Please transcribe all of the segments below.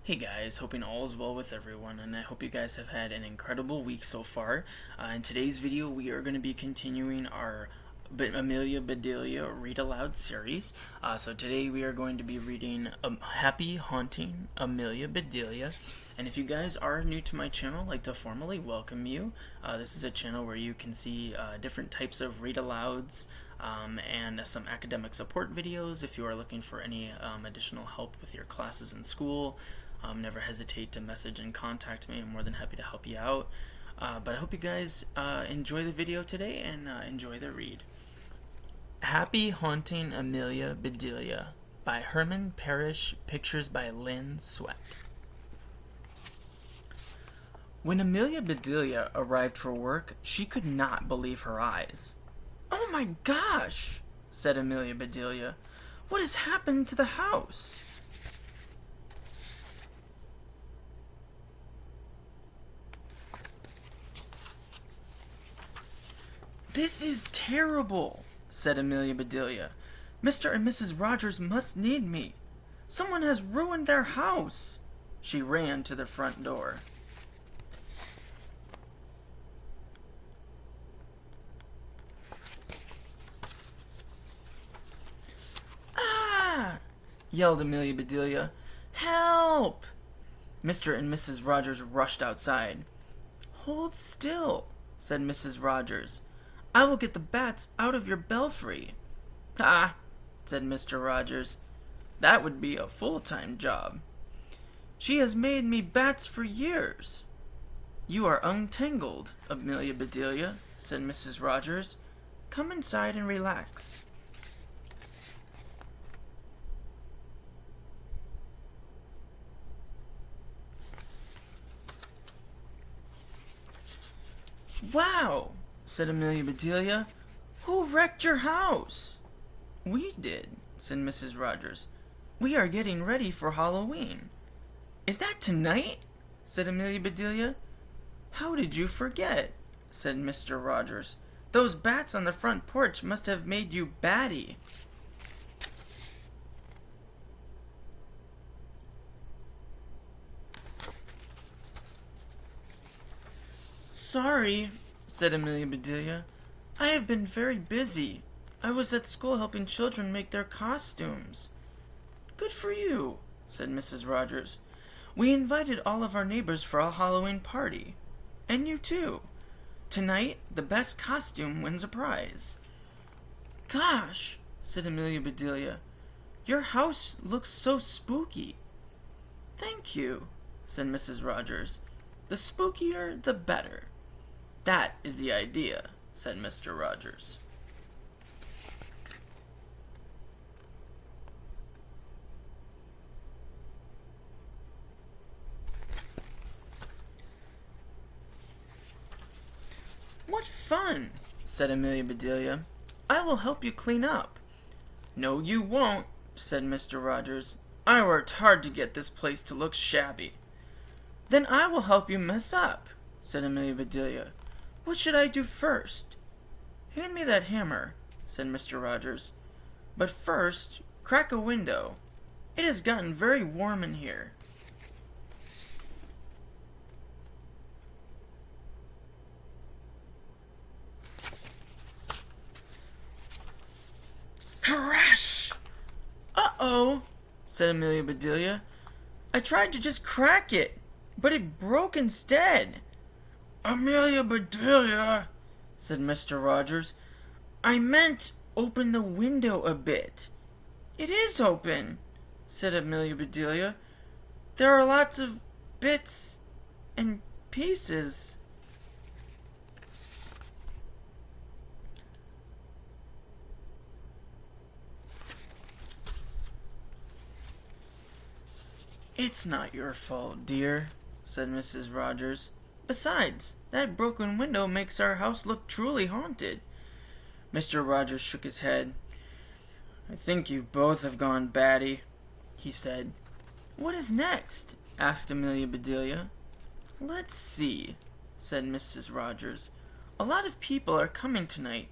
Hey guys, hoping all is well with everyone, and I hope you guys have had an incredible week so far. In today's video, we are going to be continuing our Amelia Bedelia Read Aloud series. So today we are going to be reading Happy Haunting Amelia Bedelia. And if you guys are new to my channel, I'd like to formally welcome you. This is a channel where you can see different types of read-alouds and some academic support videos if you are looking for any additional help with your classes in school. Never hesitate to message and contact me. I'm more than happy to help you out. But I hope you guys enjoy the video today and enjoy the read. Happy Haunting Amelia Bedelia by Herman Parrish, pictures by Lynn Sweat. When Amelia Bedelia arrived for work, she could not believe her eyes. "Oh my gosh," said Amelia Bedelia. "What has happened to the house?" "This is terrible," said Amelia Bedelia. "Mr. and Mrs. Rogers must need me. Someone has ruined their house." She ran to the front door. "Ah!" yelled Amelia Bedelia. "Help!" Mr. and Mrs. Rogers rushed outside. "Hold still," said Mrs. Rogers. "I will get the bats out of your belfry." "Ah," said Mr. Rogers. "That would be a full-time job." "She has made me bats for years." "You are untangled, Amelia Bedelia," said Mrs. Rogers. "Come inside and relax." "Wow," said Amelia Bedelia. "Who wrecked your house?" "We did," said Mrs. Rogers. "We are getting ready for Halloween." "Is that tonight?" said Amelia Bedelia. "How did you forget?" said Mr. Rogers. "Those bats on the front porch must have made you batty." "Sorry," said Amelia Bedelia. "I have been very busy. I was at school helping children make their costumes." "Good for you," said Mrs. Rogers. "We invited all of our neighbors for a Halloween party. And you too. Tonight, the best costume wins a prize." "Gosh," said Amelia Bedelia. "Your house looks so spooky." "Thank you," said Mrs. Rogers. "The spookier, the better." "That is the idea," said Mr. Rogers. "What fun," said Amelia Bedelia. "I will help you clean up." "No, you won't," said Mr. Rogers. "I worked hard to get this place to look shabby." "Then I will help you mess up," said Amelia Bedelia. "What should I do first?" "Hand me that hammer," said Mr. Rogers. "But first, crack a window. It has gotten very warm in here." Crash! "Uh-oh," said Amelia Bedelia. "I tried to just crack it, but it broke instead." "Amelia Bedelia," said Mr. Rogers. "I meant open the window a bit." "It is open," said Amelia Bedelia. "There are lots of bits and pieces." "It's not your fault, dear," said Mrs. Rogers. "Besides, that broken window makes our house look truly haunted." Mr. Rogers shook his head. "I think you both have gone batty," he said. "What is next?" asked Amelia Bedelia. "Let's see," said Mrs. Rogers. "A lot of people are coming tonight.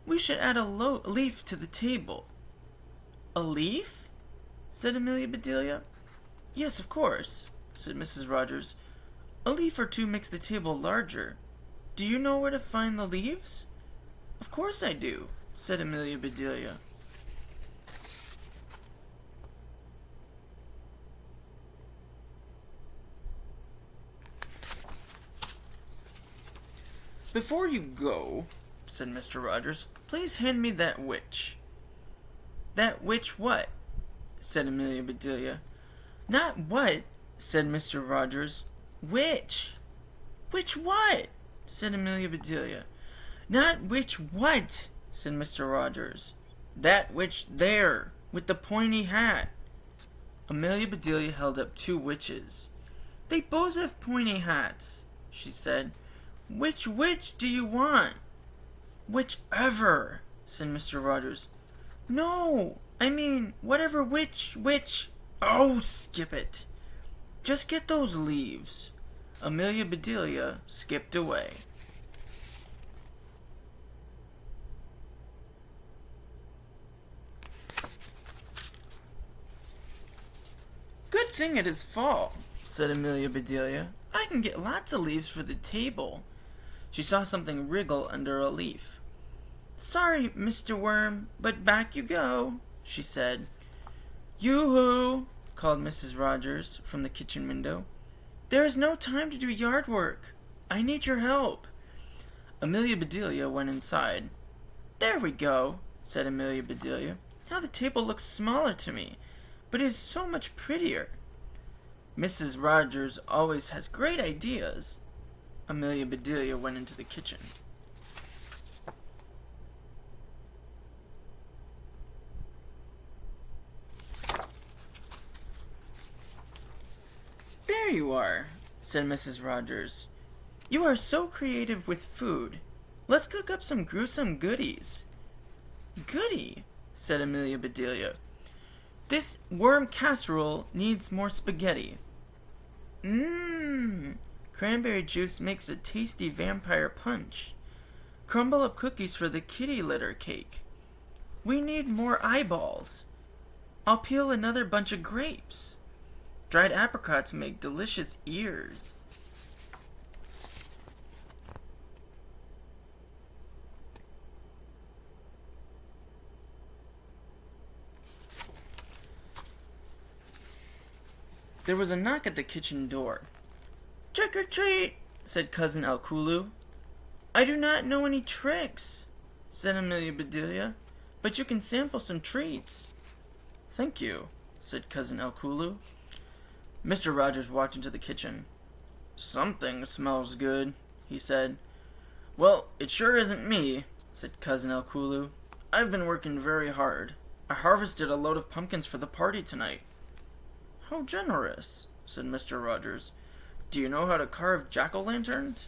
We should add a leaf to the table." "A leaf?" said Amelia Bedelia. Yes, of course, said Mrs. Rogers. A leaf or two makes the table larger. Do you know where to find the leaves? Of course I do, said Amelia Bedelia. Before you go, said Mr. Rogers, please hand me that witch. That witch what? Said Amelia Bedelia. Not what, said Mr. Rogers. Which? Which what? Said Amelia Bedelia. Not which what, said Mr. Rogers. That witch there, with the pointy hat. Amelia Bedelia held up two witches. They both have pointy hats, she said. Which witch do you want? Whichever, said Mr. Rogers. No, I mean, whatever which. Oh, skip it. Just get those leaves. Amelia Bedelia skipped away. Good thing it is fall, said Amelia Bedelia. I can get lots of leaves for the table. She saw something wriggle under a leaf. Sorry, Mr. Worm, but back you go, she said. Yoo-hoo, called Mrs. Rogers from the kitchen window. There is no time to do yard work. I need your help. Amelia Bedelia went inside. There we go, said Amelia Bedelia. Now the table looks smaller to me, but it is so much prettier. Mrs. Rogers always has great ideas. Amelia Bedelia went into the kitchen. There you are, said Mrs. Rogers. You are so creative with food. Let's cook up some gruesome goodies. Goody, said Amelia Bedelia. This worm casserole needs more spaghetti. Cranberry juice makes a tasty vampire punch. Crumble up cookies for the kitty litter cake. We need more eyeballs. I'll peel another bunch of grapes. Dried apricots make delicious ears. There was a knock at the kitchen door. Trick or treat, said Cousin Alkulu. I do not know any tricks, said Amelia Bedelia, but you can sample some treats. Thank you, said Cousin Alkulu. Mr. Rogers walked into the kitchen. Something smells good, he said. Well, it sure isn't me, said Cousin Alkulu. I've been working very hard. I harvested a load of pumpkins for the party tonight. How generous, said Mr. Rogers. Do you know how to carve jack-o'-lanterns?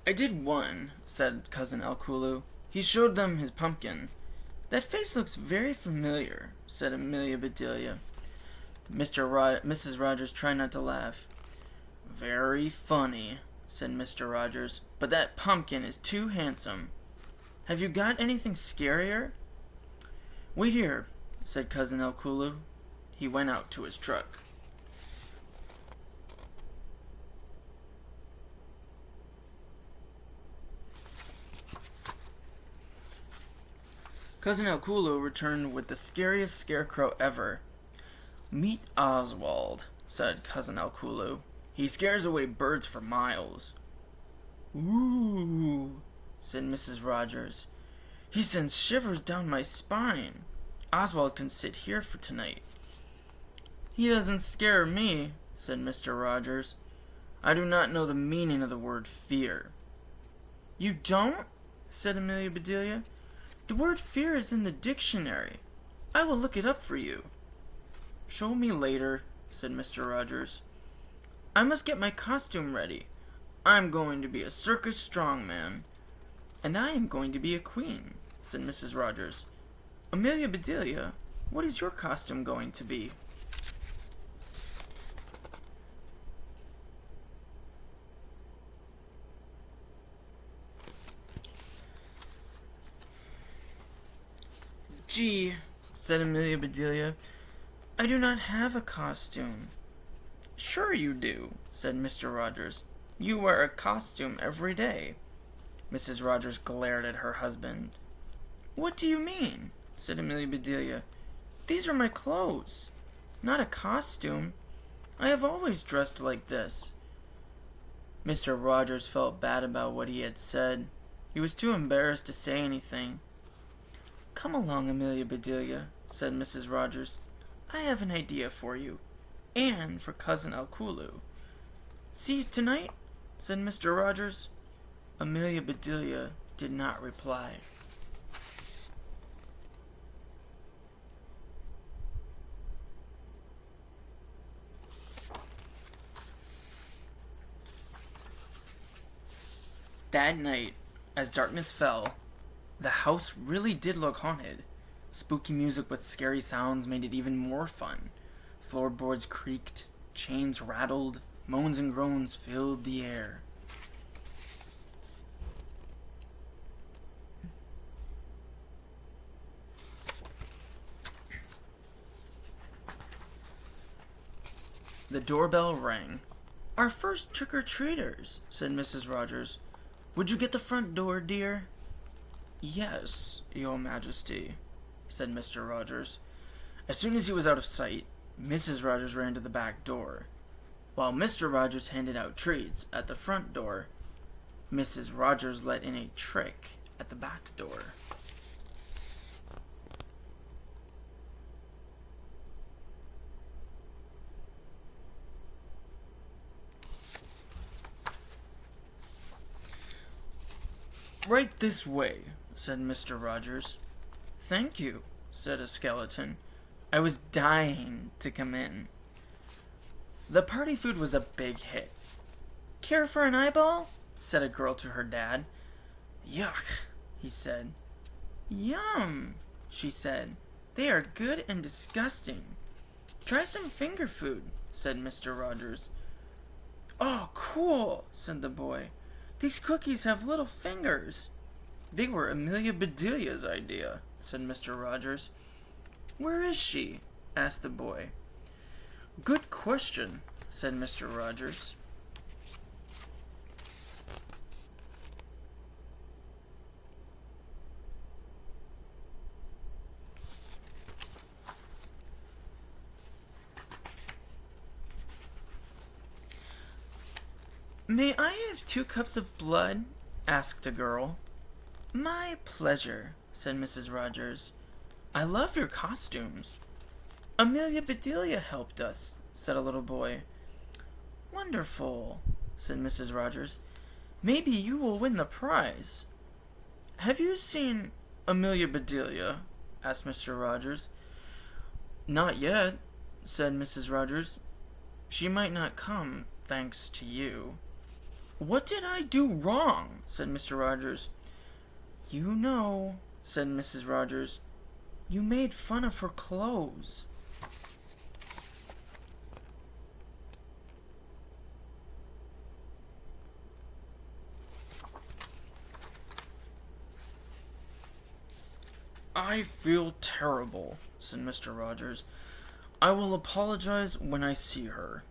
I did one, said Cousin Alkulu. He showed them his pumpkin. That face looks very familiar, said Amelia Bedelia. Mrs. Rogers tried not to laugh. Very funny, said Mr. Rogers, but that pumpkin is too handsome. Have you got anything scarier? Wait here, said Cousin Alkulu. He went out to his truck. Cousin Alkulu returned with the scariest scarecrow ever. Meet Oswald, said Cousin Alkulu. He scares away birds for miles. Ooh, said Mrs. Rogers. He sends shivers down my spine. Oswald can sit here for tonight. He doesn't scare me, said Mr. Rogers. I do not know the meaning of the word fear. You don't? Said Amelia Bedelia. The word fear is in the dictionary. I will look it up for you. Show me later, said Mr. Rogers. I must get my costume ready. I'm going to be a circus strongman. And I am going to be a queen, said Mrs. Rogers. Amelia Bedelia, what is your costume going to be? Gee, said Amelia Bedelia, I do not have a costume. Sure you do, said Mr. Rogers. You wear a costume every day. Mrs. Rogers glared at her husband. What do you mean? Said Amelia Bedelia. These are my clothes, not a costume. I have always dressed like this. Mr. Rogers felt bad about what he had said. He was too embarrassed to say anything. Come along, Amelia Bedelia, said Mrs. Rogers. I have an idea for you, and for Cousin Alkulu. See you tonight, said Mr. Rogers. Amelia Bedelia did not reply. That night, as darkness fell, the house really did look haunted. Spooky music with scary sounds made it even more fun. Floorboards creaked, chains rattled, moans and groans filled the air. The doorbell rang. Our first trick-or-treaters, said Mrs. Rogers. Would you get the front door, dear? Yes, Your Majesty, said Mr. Rogers. As soon as he was out of sight, Mrs. Rogers ran to the back door. While Mr. Rogers handed out treats at the front door, Mrs. Rogers let in a trick at the back door. Right this way, said Mr. Rogers. Thank you, said a skeleton. I was dying to come in. The party food was a big hit. Care for an eyeball? Said a girl to her dad. Yuck, he said. Yum, she said. They are good and disgusting. Try some finger food, said Mr. Rogers. Oh, cool, said the boy. These cookies have little fingers. They were Amelia Bedelia's idea, said Mr. Rogers. Where is she? Asked the boy. Good question, said Mr. Rogers. May I have 2 cups of blood? Asked a girl. My pleasure, said Mrs. Rogers. I love your costumes. Amelia Bedelia helped us, said a little boy. Wonderful, said Mrs. Rogers. Maybe you will win the prize. Have you seen Amelia Bedelia? Asked Mr. Rogers. Not yet, said Mrs. Rogers. She might not come, thanks to you. What did I do wrong? Said Mr. Rogers. You know, said Mrs. Rogers. You made fun of her clothes. I feel terrible, said Mr. Rogers. I will apologize when I see her.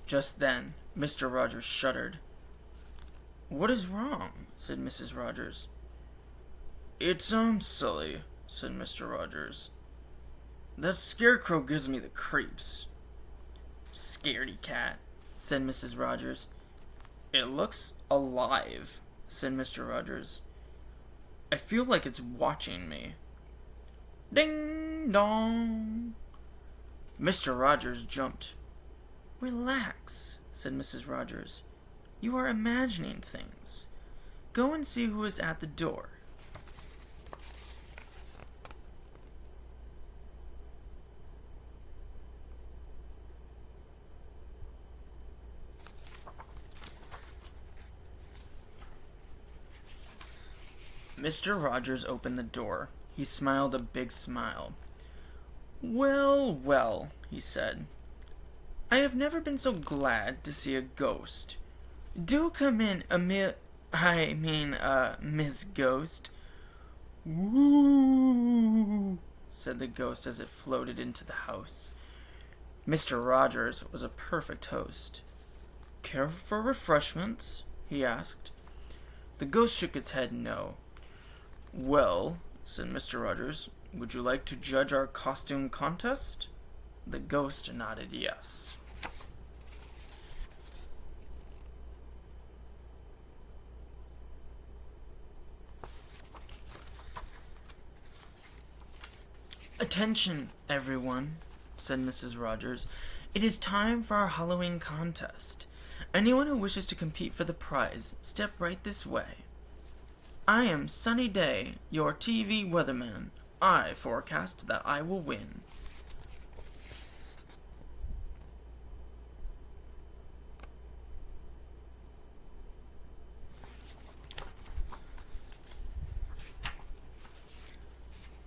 Just then, Mr. Rogers shuddered. What is wrong? Said Mrs. Rogers. It sounds silly, said Mr. Rogers. That scarecrow gives me the creeps. Scaredy cat, said Mrs. Rogers. It looks alive, said Mr. Rogers. I feel like it's watching me. Ding dong. Mr. Rogers jumped. Relax, said Mrs. Rogers. You are imagining things. Go and see who is at the door. Mr. Rogers opened the door. He smiled a big smile. Well, well, he said. I have never been so glad to see a ghost. Do come in, Miss Ghost. "Woo," said the ghost as it floated into the house. Mr. Rogers was a perfect host. "Care for refreshments?" he asked. The ghost shook its head no. "Well," said Mr. Rogers, "would you like to judge our costume contest?" The ghost nodded yes. "Attention, everyone," said Mrs. Rogers. "It is time for our Halloween contest. Anyone who wishes to compete for the prize, step right this way. I am Sunny Day, your TV weatherman. I forecast that I will win."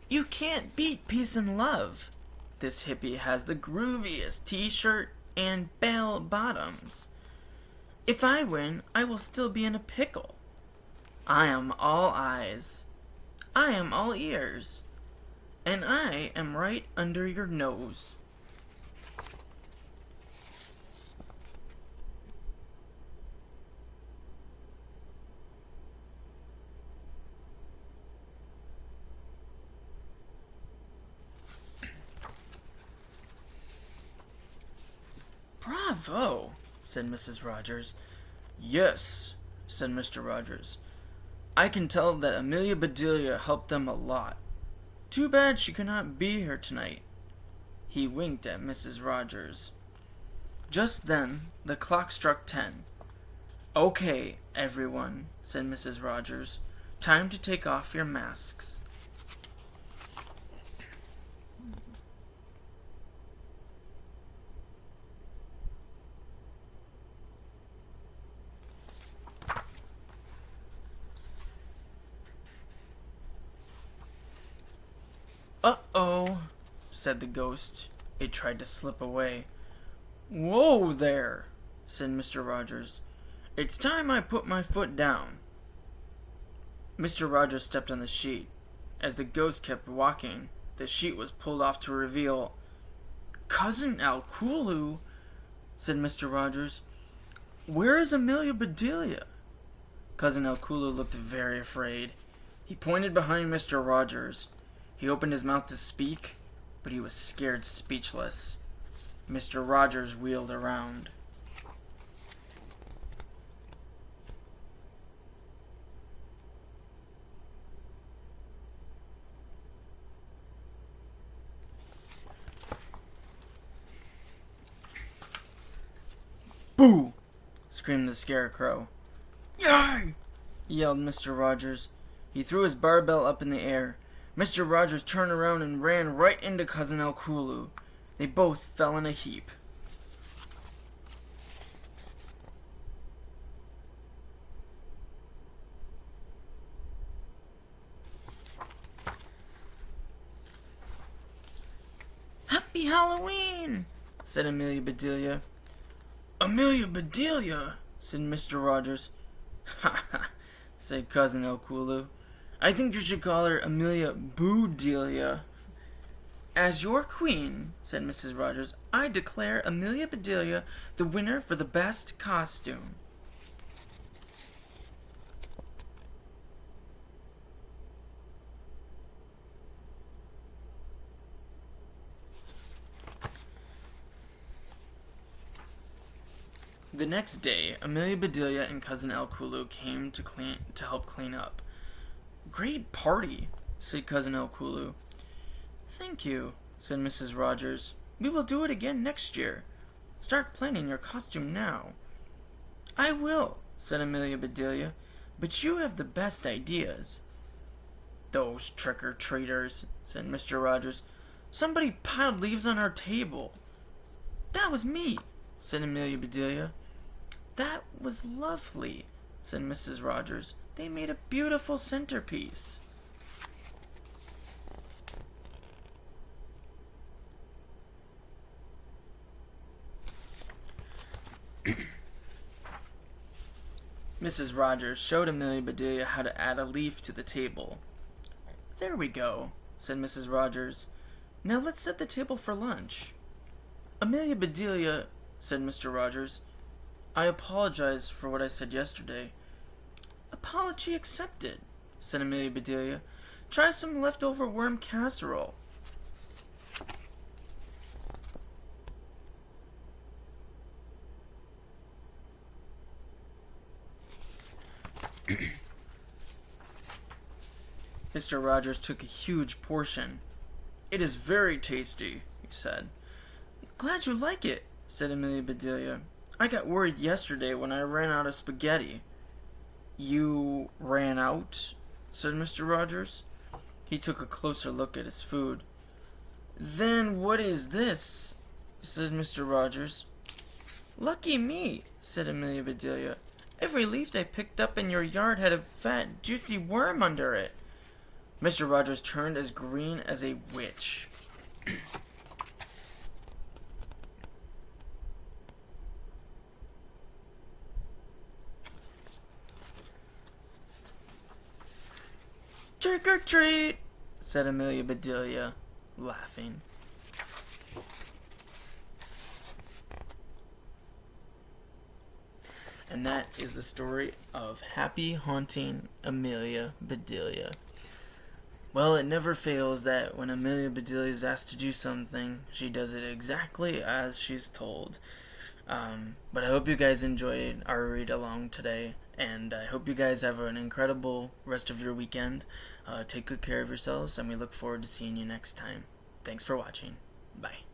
"You can't beat peace and love. This hippie has the grooviest t-shirt and bell bottoms. If I win, I will still be in a pickle. I am all eyes. I am all ears. And I am right under your nose." "Bravo," said Mrs. Rogers. "Yes," said Mr. Rogers. "I can tell that Amelia Bedelia helped them a lot. Too bad she could not be here tonight." He winked at Mrs. Rogers. Just then, the clock struck 10. "Okay, everyone," said Mrs. Rogers. "Time to take off your masks." "Uh-oh," said the ghost. It tried to slip away. "Whoa there," said Mr. Rogers. "It's time I put my foot down." Mr. Rogers stepped on the sheet. As the ghost kept walking, the sheet was pulled off to reveal... "Cousin Alkulu," said Mr. Rogers. "Where is Amelia Bedelia?" Cousin Alkulu looked very afraid. He pointed behind Mr. Rogers. He opened his mouth to speak, but he was scared speechless. Mr. Rogers wheeled around. "Boo!" screamed the Scarecrow. "Yay!" yelled Mr. Rogers. He threw his barbell up in the air. Mr. Rogers turned around and ran right into Cousin Alkulu. They both fell in a heap. "Happy Halloween!" said Amelia Bedelia. "Amelia Bedelia!" said Mr. Rogers. "Ha ha," said Cousin Alkulu. "I think you should call her Amelia Bedelia." "As your queen," said Mrs. Rogers, "I declare Amelia Bedelia the winner for the best costume." The next day, Amelia Bedelia and Cousin Alkulu came to help clean up. "Great party," said Cousin Alkulu. "Thank you," said Mrs. Rogers. "We will do it again next year. Start planning your costume now." "I will," said Amelia Bedelia, "but you have the best ideas." "Those trick-or-treaters," said Mr. Rogers. "Somebody piled leaves on our table." "That was me," said Amelia Bedelia. "That was lovely," said Mrs. Rogers. "They made a beautiful centerpiece." Mrs. Rogers showed Amelia Bedelia how to add a leaf to the table. "There we go," said Mrs. Rogers. "Now let's set the table for lunch." "Amelia Bedelia," said Mr. Rogers, "I apologize for what I said yesterday." "Apology accepted," said Amelia Bedelia. "Try some leftover worm casserole." Mr. Rogers took a huge portion. "It is very tasty," he said. "Glad you like it," said Amelia Bedelia. "I got worried yesterday when I ran out of spaghetti." "You ran out?" said Mr. Rogers. He took a closer look at his food. "Then what is this?" said Mr. Rogers. "Lucky me," said Amelia Bedelia. "Every leaf I picked up in your yard had a fat, juicy worm under it." Mr. Rogers turned as green as a witch. "Trick or treat," said Amelia Bedelia, laughing. And that is the story of Happy Haunting Amelia Bedelia. Well, it never fails that when Amelia Bedelia is asked to do something, she does it exactly as she's told. But I hope you guys enjoyed our read along today, and I hope you guys have an incredible rest of your weekend. Take good care of yourselves, and we look forward to seeing you next time. Thanks for watching. Bye.